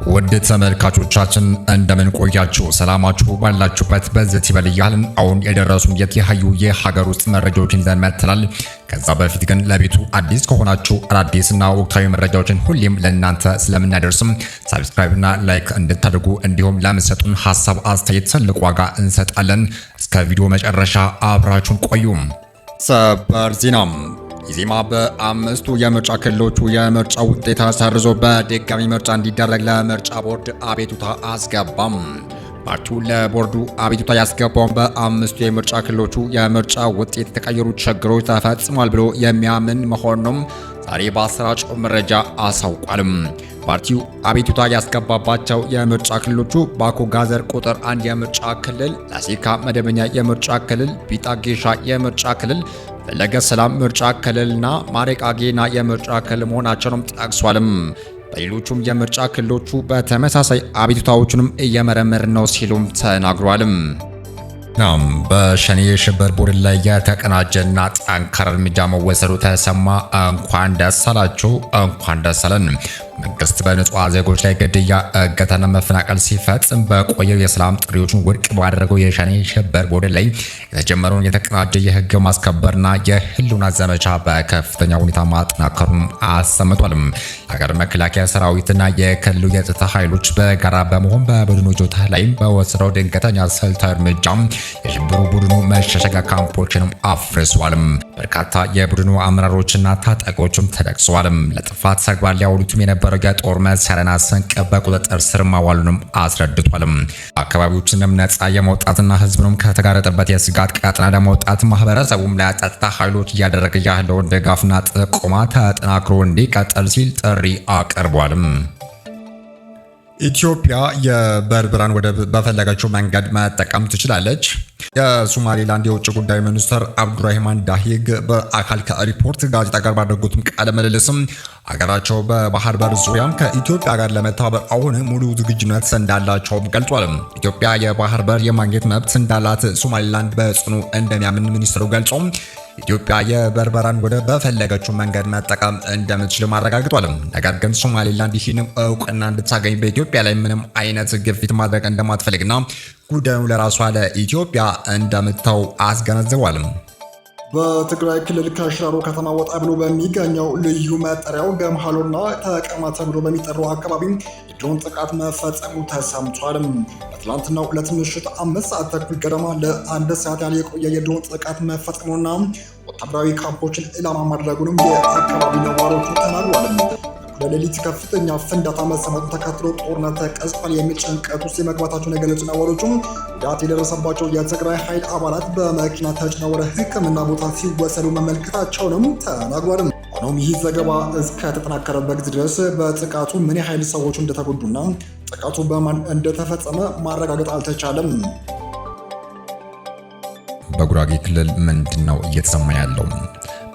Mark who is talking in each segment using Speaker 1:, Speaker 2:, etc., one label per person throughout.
Speaker 1: ውድ ተመልካቾቻችን እንደምን ቆያችሁ? ሰላማችሁ ባላችሁበት በዚህ ይበል እያልን አሁን የደረሱን የተለያዩ የሀገር ውስጥ መረጃዎችን ይዘን መጥተናል። ከዛ በፊት ግን ለቤቱ አዲስ ከሆናችሁ አዳዲስና ወቅታዊ መረጃዎችን ሁሌም ለእናንተ ስለምናደርስም ሰብስክራይብና ላይክ እንድታደርጉ እንዲሁም ለምትሰጡን ሀሳብ አስተያየት ትልቅ ዋጋ እንሰጣለን። እስከ ቪዲዮ መጨረሻ አብራችሁን ቆዩ። ሰበር ዜና። ኢዜማ በአምስቱ የምርጫ ክልሎቹ የምርጫ ውጤት ሰርዞ በድጋሚ ምርጫ እንዲደረግ ለምርጫ ቦርድ አቤቱታ አስገባም። ፓርቲው ለቦርዱ አቤቱታ ያስገባው በአምስቱ የምርጫ ክልሎቹ የምርጫ ውጤት የተቀየሩ ችግሮች ተፈጽሟል ብሎ የሚያምን መሆኑን ዛሬ በአሰራጨው መረጃ አሳውቋልም። ፓርቲው አቤቱታ ያስገባባቸው የምርጫ ክልሎቹ ባኮ ጋዘር ቁጥር 1 የምርጫ ክልል፣ ላሲካ መደበኛ የምርጫ ክልል፣ ቢጣ ጌሻ የምርጫ ክልል፣ ፈለገ ሰላም ምርጫ ክልልና ማረቃ ጌና የምርጫ ክልል መሆናቸውንም ጠቅሷልም። በሌሎቹም የምርጫ ክልሎቹ በተመሳሳይ አቤቱታዎቹንም እየመረመርን ነው ሲሉም ተናግሯልም። በሸኔ የሽብር ቡድን ላይ የተቀናጀና ጠንካራ እርምጃ መወሰዱ ተሰማ። እንኳን ደስ አላችሁ፣ እንኳን ደስ አለን። መንግስት በንጹሃን ዜጎች ላይ ግድያ፣ እገታና መፈናቀል ሲፈጽም በቆየው የሰላም ጥሪዎችን ውድቅ ባደረገው የሸኔ ሽብር ቡድን ላይ የተጀመረውን የተቀናጀ የህግ ማስከበርና የህልውና ዘመቻ በከፍተኛ ሁኔታ ማጠናከሩን አሰምቷልም። የሀገር መከላከያ ሰራዊትና የክልሉ የጸጥታ ኃይሎች በጋራ በመሆን በቡድኑ ይዞታ ላይ በወሰደው ድንገተኛ ስልታዊ እርምጃ የሽብሩ ቡድኑ መሸሸጊያ ካምፖችንም አፍርሷልም። በርካታ የቡድኑ አመራሮችና ታጣቂዎችም ተደቅሰዋልም። ለጥፋት ተግባር ሊያውሉትም የነበረው የጦር መሳሪያና ስንቅ በቁጥጥር ስር ማዋሉንም አስረድቷልም። አካባቢዎችንም ነጻ የመውጣትና ህዝቡንም ከተጋረጠበት የስጋት ቀጠና ለመውጣት ማህበረሰቡም ለጸጥታ ኃይሎች እያደረገ ያለውን ድጋፍና ጥቆማ ተጠናክሮ እንዲቀጥል ሲል ጥሪ አቅርቧልም። ኢትዮጵያ የበርበራን ወደብ በፈለገችው መንገድ መጠቀም ትችላለች። የሶማሌላንድ የውጭ ጉዳይ ሚኒስትር አብዱራሂማን ዳሂግ በአካል ከሪፖርት ጋዜጣ ጋር ባደረጉትም ቃለ ምልልስም አገራቸው በባህር በር ዙሪያም ከኢትዮጵያ ጋር ለመተባበር አሁን ሙሉ ዝግጁነት እንዳላቸውም ገልጿል። ኢትዮጵያ የባህር በር የማግኘት መብት እንዳላት ሶማሌላንድ በጽኑ እንደሚያምን ሚኒስትሩ ገልጸው ኢትዮጵያ የበርበራን ወደብ በፈለገችው መንገድ መጠቀም እንደምትችል አረጋግጧል። ነገር ግን ሶማሌላንድ ይህንን እውቅና እንድታገኝ በኢትዮጵያ ላይ ምንም አይነት ግፊት ማድረግ እንደማትፈልግና ጉዳዩን ለራሷ ለኢትዮጵያ እንደምትተው አስገነዝቧል።
Speaker 2: በትግራይ ክልል ከሽራሮ ከተማ ወጣ ብሎ በሚገኘው ልዩ መጠሪያው ገምሃሎና ተቀማ ተብሎ በሚጠራው አካባቢ የድሮን ጥቃት መፈጸሙ ተሰምቷል። በትላንትናው ዕለት ምሽት 5 ሰዓት ተኩል ገደማ ለአንድ ሰዓት ያህል የቆየ የድሮን ጥቃት መፈጸሙና ወታደራዊ ካምፖችን ኢላማ ማድረጉንም የአካባቢ ነዋሪዎች ተናግረዋል። ለሌሊት ከፍተኛ ፍንዳታ መሰማቱን ተከትሎ ጦርነት ተቀስቋል የሚል ጭንቀት ውስጥ የመግባታቸውን የገለጹ ነዋሪዎቹም ጉዳት የደረሰባቸው የትግራይ ኃይል አባላት በመኪና ተጭነው ወደ ሕክምና ቦታ ሲወሰዱ መመልከታቸውንም ተናግሯል። ሆኖም ይህ ዘገባ እስከተጠናከረበት ድረስ በጥቃቱ ምን ያህል ሰዎች እንደተጎዱና ጥቃቱ በማን እንደተፈጸመ ማረጋገጥ አልተቻለም።
Speaker 1: በጉራጌ ክልል ምንድነው እየተሰማ ያለው?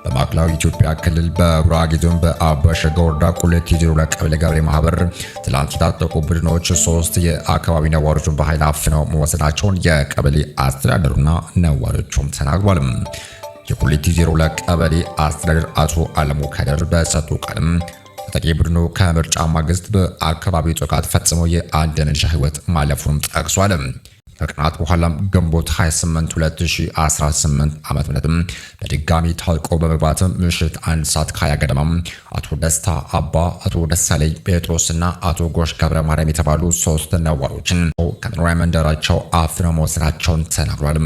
Speaker 1: በማዕከላዊ ኢትዮጵያ ክልል በጉራጌ ዞን በአበሸጎ ወረዳ ቁሌት የጅሩላ ቀበሌ ገበሬ ማህበር ትላንት የታጠቁ ቡድኖች 3 የአካባቢ ነዋሪዎችን በኃይል አፍነው መወሰዳቸውን የቀበሌ አስተዳደሩና ነዋሪዎቹም ተናግሯል። የቁሌት የጅሩላ ቀበሌ አስተዳደር አቶ አለሙ ከደር በሰጡ ቃልም ታጣቂ ቡድኑ ከምርጫ ማግስት በአካባቢው ጥቃት ፈጽሞ የአንድን ልጅ ህይወት ማለፉንም ጠቅሷል። ከቀናት በኋላም ግንቦት 28 2018 ዓ.ም በድጋሚ ታልቆ በመግባት ምሽት 1 ሰዓት ከ20 ገደማ አቶ ደስታ አባ፣ አቶ ደሳለኝ ጴጥሮስና አቶ ጎሽ ገብረ ማርያም የተባሉ 3 ነዋሪዎችን ከመኖሪያ መንደራቸው አፍነው መውሰዳቸውን ተናግሯል።